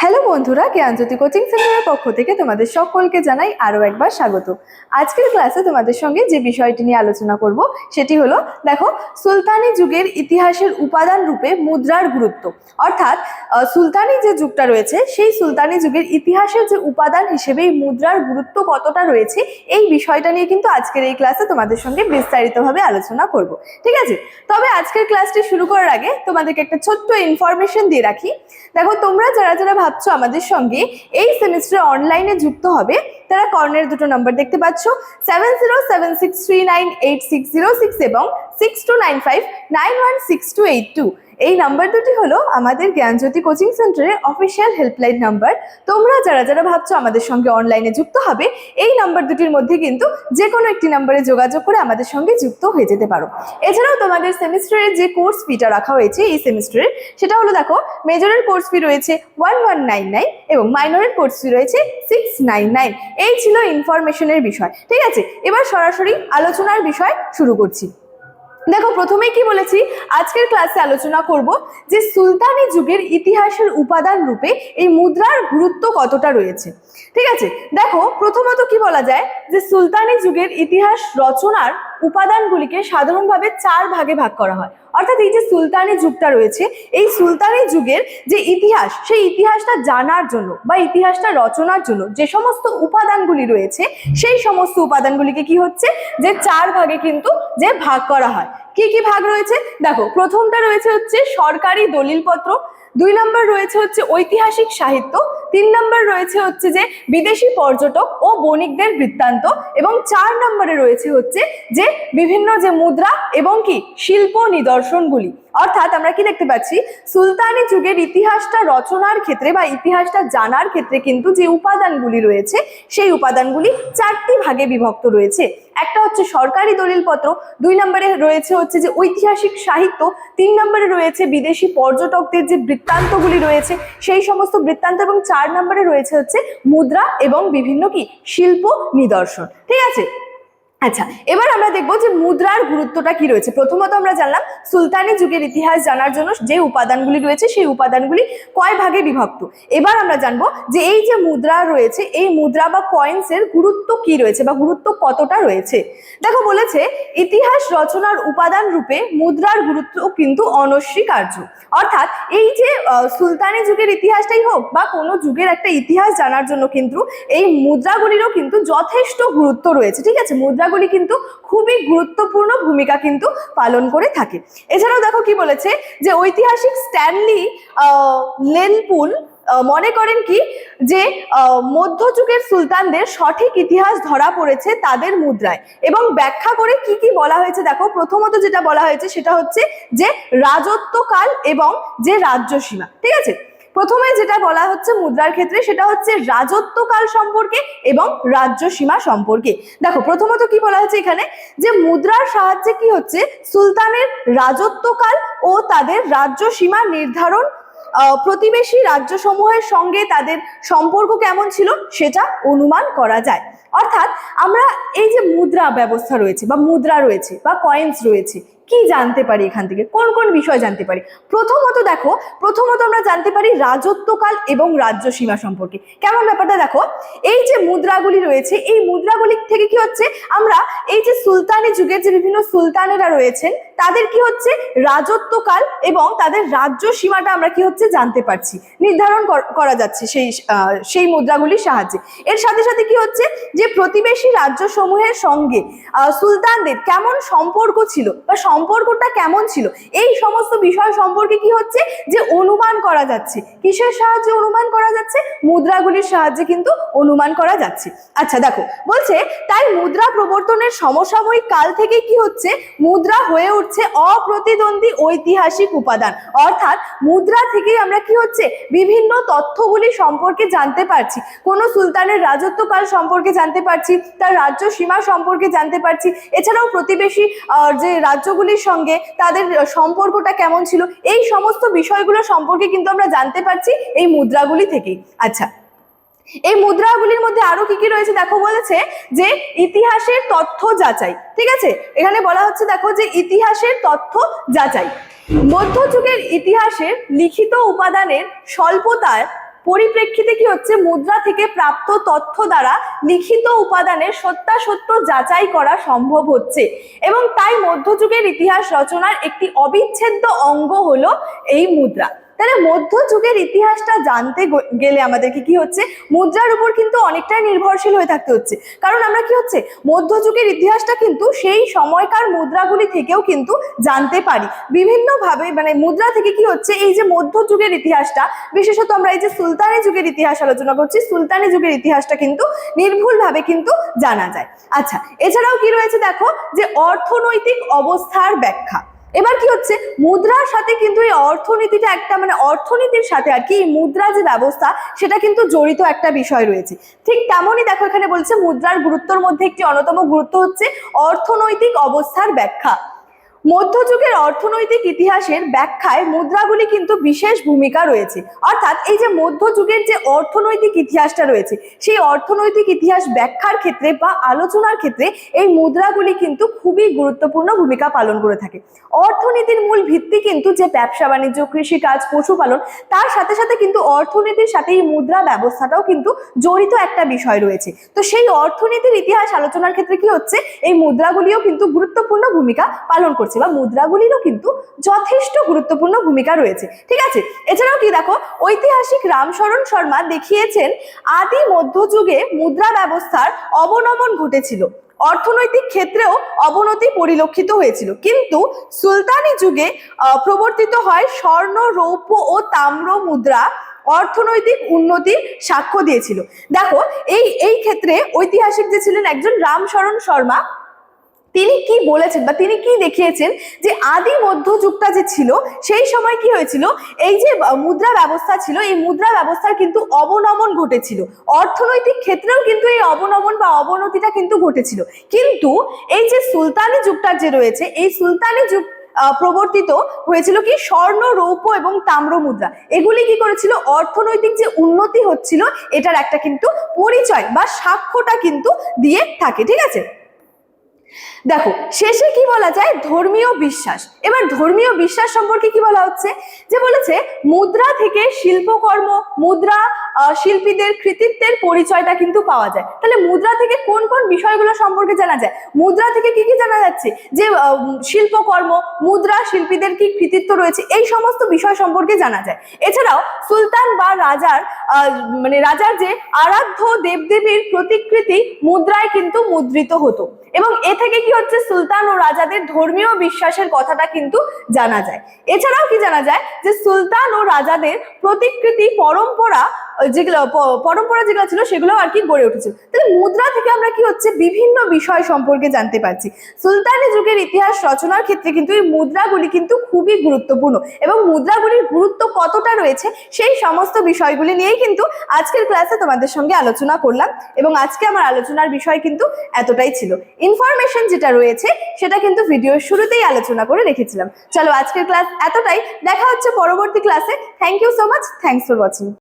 Hello বন্ধুরা, জ্ঞানজ্যোতি coaching সেন্টারের পক্ষ থেকে তোমাদের সকলকে জানাই আরো একবার স্বাগত। আজকের ক্লাসে তোমাদের সঙ্গে যে বিষয়টি নিয়ে আলোচনা করব সেটি হলো, দেখো, সুলতানি যুগের ইতিহাসের উপাদান রূপে মুদ্রার গুরুত্ব। অর্থাৎ সুলতানি যে যুগটা রয়েছে সেই সুলতানি যুগের ইতিহাসের যে উপাদান হিসেবে এই মুদ্রার গুরুত্ব কতটা রয়েছে, এই বিষয়টা নিয়ে কিন্তু আজকের এই ক্লাসে তোমাদের সঙ্গে বিস্তারিতভাবে আলোচনা করব। ঠিক আছে, তবে আজকের ক্লাসটি শুরু করার আগে তোমাদেরকে একটা ছোট্ট ইনফরমেশন দিয়ে রাখি। দেখো, তোমরা যারা যারা ভাবছো আমাদের সঙ্গে এই সেমিস্টারে অনলাইনে যুক্ত হবে, তারা কর্নার দুটো নাম্বার দেখতে পাচ্ছ, 7076398606 এবং 6295916282। এই নাম্বার দুটি হলো আমাদের জ্ঞানজ্যোতি কোচিং সেন্টারের অফিসিয়াল হেল্পলাইন নাম্বার। তোমরা যারা যারা ভাবছো আমাদের সঙ্গে অনলাইনে যুক্ত হবে, এই নাম্বার দুটির মধ্যে কিন্তু যে কোনো একটি নাম্বারে যোগাযোগ করে আমাদের সঙ্গে যুক্ত হয়ে যেতে পারো। এছাড়াও তোমাদের সেমিস্টারের যে কোর্স ফিটা রাখা হয়েছে এই সেমিস্টারের, সেটা হলো, দেখো, মেজরের কোর্স ফি রয়েছে 1199 এবং মাইনরের কোর্স ফি রয়েছে 699। এই ছিল ইনফরমেশনের বিষয়। ঠিক আছে, এবার সরাসরি আলোচনার বিষয় শুরু করছি। দেখো, প্রথমেই কি বলেছি, আজকের ক্লাসে আলোচনা করব যে সুলতানি যুগের ইতিহাসের উপাদান রূপে এই মুদ্রার গুরুত্ব কতটা রয়েছে। ঠিক আছে, দেখো, প্রথমত কি বলা যায় যে সুলতানি যুগের ইতিহাস রচনার উপাদানগুলিকে সাধারণভাবে 4 ভাগে ভাগ করা হয়। অর্থাৎ এই যে সুলতানি যুগটা রয়েছে, এই সুলতানি যুগের যে ইতিহাস, সেই ইতিহাসটা জানার জন্য বা ইতিহাসটা রচনার জন্য যে সমস্ত উপাদানগুলি রয়েছে, সেই সমস্ত উপাদানগুলিকে কি হচ্ছে যে 4 ভাগে কিন্তু যে ভাগ করা হয়। কি কি ভাগ রয়েছে? দেখো, প্রথমটা রয়েছে হচ্ছে সরকারি দলিলপত্র, 2 নম্বর রয়েছে হচ্ছে ঐতিহাসিক সাহিত্য, 3 নম্বর রয়েছে হচ্ছে যে বিদেশি পর্যটক ও বণিকদের বৃত্তান্ত, এবং 4 নম্বরে রয়েছে হচ্ছে যে বিভিন্ন যে মুদ্রা এবং কি শিল্প নিদর্শনগুলি। অর্থাৎ আমরা কি দেখতে পাচ্ছি, সুলতানি যুগের ইতিহাসটা রচনার ক্ষেত্রে বা ইতিহাসটা জানার ক্ষেত্রে কিন্তু যে উপাদানগুলি রয়েছে, সেই উপাদানগুলি 4টি ভাগে বিভক্ত রয়েছে। একটা হচ্ছে সরকারি দলিলপত্র, 2 নম্বরে রয়েছে হচ্ছে যে ঐতিহাসিক সাহিত্য, 3 নম্বরে রয়েছে বিদেশি পর্যটকদের যে বৃত্তান্তগুলি রয়েছে সেই সমস্ত বৃত্তান্ত, এবং 4 নম্বরে রয়েছে হচ্ছে মুদ্রা এবং বিভিন্ন কি শিল্প নিদর্শন। ঠিক আছে, আচ্ছা, এবার আমরা দেখবো যে মুদ্রার গুরুত্বটা কি রয়েছে। প্রথমত আমরা জানলাম সুলতানি যুগের ইতিহাস জানার জন্য যে উপাদানগুলি রয়েছে সেই উপাদানগুলি কয় ভাগে বিভক্ত। এবার আমরা জানবো যে এই যে মুদ্রা রয়েছে, এই মুদ্রা বা কয়েন্সের গুরুত্ব কি রয়েছে বা গুরুত্ব কতটা রয়েছে। দেখো, বলেছে ইতিহাস রচনার উপাদান রূপে মুদ্রার গুরুত্ব কিন্তু অনস্বীকার্য। অর্থাৎ এই যে সুলতানি যুগের ইতিহাসটাই হোক বা কোনো যুগের একটা ইতিহাস জানার জন্য কিন্তু এই মুদ্রাগুলিরও কিন্তু যথেষ্ট গুরুত্ব রয়েছে। ঠিক আছে, মুদ্রাগুলি কিন্তু খুবই গুরুত্বপূর্ণ ভূমিকা কিন্তু পালন করে থাকে। এছাড়াও দেখো কি বলেছে যে ঐতিহাসিক স্ট্যানলি লেনপুল মনে করেন কি যে মধ্যযুগের সুলতানদের সঠিক ইতিহাস ধরা পড়েছে তাদের মুদ্রায়, এবং ব্যাখ্যা করে কি কি বলা হয়েছে। দেখো, প্রথমত যেটা বলা হয়েছে সেটা হচ্ছে যে রাজত্বকাল এবং যে রাজ্য সীমা। ঠিক আছে, প্রথমে যেটা বলা হচ্ছে মুদ্রার ক্ষেত্রে সেটা হচ্ছে রাজত্বকাল সম্পর্কে এবং রাজ্য সীমা সম্পর্কে। দেখো, প্রথমত কি বলা হচ্ছে এখানে, যে মুদ্রার সাহায্যে কি হচ্ছে সুলতানের রাজত্বকাল ও তাদের রাজ্য সীমা নির্ধারণ, প্রতিবেশী রাজ্যসমূহের সঙ্গে তাদের সম্পর্ক কেমন ছিল সেটা অনুমান করা যায়। অর্থাৎ আমরা এই যে মুদ্রা ব্যবস্থা রয়েছে বা মুদ্রা রয়েছে বা কয়েন্স রয়েছে, কি জানতে পারি এখান থেকে, কোন কোন বিষয় জানতে পারি। প্রথমত দেখো, প্রথমত আমরা জানতে পারি রাজত্বকাল এবং রাজ্য সীমা সম্পর্কে। কেমন ব্যাপারটা দেখো, এই যে মুদ্রাগুলি রয়েছে, এই মুদ্রাগুলি থেকে কি হচ্ছে আমরা এই যে সুলতানি যুগের যে বিভিন্ন সুলতানেরা রয়েছেন তাদের কি হচ্ছে রাজত্বকাল এবং তাদের রাজ্য সীমাটা আমরা কি হচ্ছে জানতে পারছি, নির্ধারণ করা যাচ্ছে সেই মুদ্রাগুলির সাহায্যে। এর সাথে সাথে কি হচ্ছে যে প্রতিবেশী রাজ্যসমূহের সঙ্গে সুলতানদের কেমন সম্পর্ক ছিল বা সম্পর্কটা কেমন ছিল, এই সমস্ত বিষয় সম্পর্কে কি হচ্ছে যে অনুমান করা যাচ্ছে। কিসের সাহায্যে অনুমান করা যাচ্ছে? মুদ্রাগুলির সাহায্যে কিন্তু অনুমান করা যাচ্ছে। আচ্ছা, দেখো, বলছে তাই মুদ্রা প্রবর্তনের সমসাময়িক কাল থেকে কি হচ্ছে মুদ্রা হয়ে উঠছে অপ্রতিদ্বন্দ্বী ঐতিহাসিক উপাদান। অর্থাৎ মুদ্রা থেকেই আমরা কি হচ্ছে বিভিন্ন তথ্যগুলি সম্পর্কে জানতে পারছি, কোন সুলতানের রাজত্বকাল সম্পর্কে জানতে পারছি, তার রাজ্য সীমা সম্পর্কে জানতে পারছি, এছাড়াও প্রতিবেশী যে রাজ্যগুলির সঙ্গে তাদের সম্পর্কটা কেমন ছিল, এই সমস্ত বিষয়গুলো সম্পর্কে কিন্তু আমরা জানতে পারছি এই মুদ্রাগুলি থেকেই। আচ্ছা, এই মুদ্রাগুলির মধ্যে আরো কি কি রয়েছে দেখো, বলেছে যে ইতিহাসের তথ্য যাচাই। ঠিক আছে, এখানে বলা হচ্ছে দেখো যে ইতিহাসের তথ্য যাচাই, মধ্যযুগের ইতিহাসের লিখিত উপাদানের স্বল্পতার পরিপ্রেক্ষিতে কি হচ্ছে, মুদ্রা থেকে প্রাপ্ত তথ্য দ্বারা লিখিত উপাদানের সত্যাসত্য যাচাই করা সম্ভব হচ্ছে এবং তাই মধ্যযুগের ইতিহাস রচনার একটি অবিচ্ছেদ্য অঙ্গ হলো এই মুদ্রা। তাহলে মধ্যযুগের ইতিহাসটা জানতে গেলে আমাদেরকে কি হচ্ছে, মুদ্রার উপর কিন্তু অনেকটাই নির্ভরশীল হয়ে থাকতে হচ্ছে। কারণ আমরা কি হচ্ছে, মধ্যযুগের ইতিহাসটা কিন্তু সেই সময়কার মুদ্রাগুলি থেকেও কিন্তু জানতে পারি বিভিন্নভাবে। মানে মুদ্রা থেকে কি হচ্ছে, এই যে মধ্যযুগের ইতিহাসটা, বিশেষত আমরা এই যে সুলতানি যুগের ইতিহাস আলোচনা করছি, সুলতানি যুগের ইতিহাসটা কিন্তু নির্ভুলভাবে কিন্তু জানা যায়। আচ্ছা, এছাড়াও কি রয়েছে দেখো, যে অর্থনৈতিক অবস্থার ব্যাখ্যা। এবার কি হচ্ছে, মুদ্রার সাথে কিন্তু এই অর্থনীতিটা একটা, মানে অর্থনীতির সাথে আর কি এই মুদ্রা যে ব্যবস্থা সেটা কিন্তু জড়িত একটা বিষয় রয়েছে। ঠিক তেমনই দেখো এখানে বলছে মুদ্রার গুরুত্বের মধ্যে একটি অন্যতম গুরুত্ব হচ্ছে অর্থনৈতিক অবস্থার ব্যাখ্যা। মধ্যযুগের অর্থনৈতিক ইতিহাসের ব্যাখ্যায় মুদ্রাগুলি কিন্তু বিশেষ ভূমিকা রয়েছে। অর্থাৎ এই যে মধ্যযুগের যে অর্থনৈতিক ইতিহাসটা রয়েছে, সেই অর্থনৈতিক ইতিহাস ব্যাখ্যার ক্ষেত্রে বা আলোচনার ক্ষেত্রে এই মুদ্রাগুলি কিন্তু খুবই গুরুত্বপূর্ণ ভূমিকা পালন করে থাকে। অর্থনীতির মূল ভিত্তি কিন্তু যে ব্যবসা বাণিজ্য, কৃষিকাজ, পশুপালন, তার সাথে সাথে কিন্তু অর্থনীতির সাথে এই মুদ্রা ব্যবস্থাটাও কিন্তু জড়িত একটা বিষয় রয়েছে। তো সেই অর্থনীতির ইতিহাস আলোচনার ক্ষেত্রে কি হচ্ছে, এই মুদ্রাগুলিও কিন্তু গুরুত্বপূর্ণ ভূমিকা পালন করছে বা মুদ্রাগুলিরও কিন্তু যথেষ্ট গুরুত্বপূর্ণ ভূমিকা রয়েছে। ঠিক আছে, এছাড়াও কি দেখো, ঐতিহাসিক রামশরণ শর্মা দেখিয়েছেন আদি মধ্যযুগে মুদ্রা ব্যবস্থার অবনমন ঘটেছিল, অর্থনৈতিক ক্ষেত্রেও অবনতি পরিলক্ষিত হয়েছিল, কিন্তু সুলতানি যুগে প্রবর্তিত হয় স্বর্ণ, রৌপ্য ও তাম্র মুদ্রা অর্থনৈতিক উন্নতির সাক্ষ্য দিয়েছিল। দেখো এই ক্ষেত্রে ঐতিহাসিক যে ছিলেন একজন রামশরণ শর্মা, তিনি কি বলেছেন বা তিনি কি দেখিয়েছেন, যে আদি মধ্যযুগটা যে ছিল সেই সময় কি হয়েছিল, এই যে মুদ্রা ব্যবস্থা ছিল, এই মুদ্রা ব্যবস্থার কিন্তু অবনমন ঘটেছিল, অর্থনৈতিক ক্ষেত্রেও কিন্তু এই অবনমন বা অবনতিটা কিন্তু ঘটেছিল। কিন্তু এই যে সুলতানি যুগটা যে রয়েছে, এই সুলতানি যুগ প্রবর্তিত হয়েছিল কি স্বর্ণ, রৌপ্য এবং তাম্র মুদ্রা, এগুলি কি করেছিল, অর্থনৈতিক যে উন্নতি হচ্ছিল এটার একটা কিন্তু পরিচয় বা সাক্ষ্যটা কিন্তু দিয়ে থাকে। ঠিক আছে, দেখো শেষে কি বলা যায়, ধর্মীয় বিশ্বাস। এবার ধর্মীয় বিশ্বাস সম্পর্কে কি বলা হচ্ছে, যে বলেছে মুদ্রা থেকে শিল্পকর্ম, মুদ্রা শিল্পীদের কৃতিত্বের পরিচয়টা কিন্তু পাওয়া যায়। তাহলে মুদ্রা থেকে কোন কোন বিষয়গুলো সম্পর্কে জানা যায়, মুদ্রা থেকে কি কি জানা যাচ্ছে, যে শিল্পকর্ম, মুদ্রা শিল্পীদের কি কৃতিত্ব রয়েছে, এই সমস্ত বিষয় সম্পর্কে জানা যায়। এছাড়াও সুলতান বা রাজার মানে রাজার যে আরাধ্য দেবদেবীর প্রতিকৃতি মুদ্রায় কিন্তু মুদ্রিত হতো এবং এ থেকে কি হচ্ছে, সুলতান ও রাজাদের ধর্মীয় বিশ্বাসের কথাটা কিন্তু জানা যায়। এছাড়াও কি জানা যায়, যে সুলতান ও রাজাদের প্রতিকৃতি পরম্পরা যেগুলো ছিল সেগুলো আর কি গড়ে উঠেছিল। তাহলে মুদ্রা থেকে আমরা কি হচ্ছে, বিভিন্ন বিষয় সম্পর্কে জানতে পারছি। সুলতানি যুগের ইতিহাস রচনার ক্ষেত্রে কিন্তু এই মুদ্রাগুলি কিন্তু খুবই গুরুত্বপূর্ণ এবং মুদ্রাগুলির গুরুত্ব কতটা রয়েছে সেই সমস্ত বিষয়গুলি নিয়েই কিন্তু আজকের ক্লাসে তোমাদের সঙ্গে আলোচনা করলাম এবং আজকে আমার আলোচনার বিষয় কিন্তু এতটাই ছিল। ইনফরমেশন যেটা রয়েছে সেটা কিন্তু ভিডিওর শুরুতেই আলোচনা করে রেখেছিলাম। চলো আজকের ক্লাস এতটাই, দেখা হচ্ছে পরবর্তী ক্লাসে। Thank you so much, thanks for watching.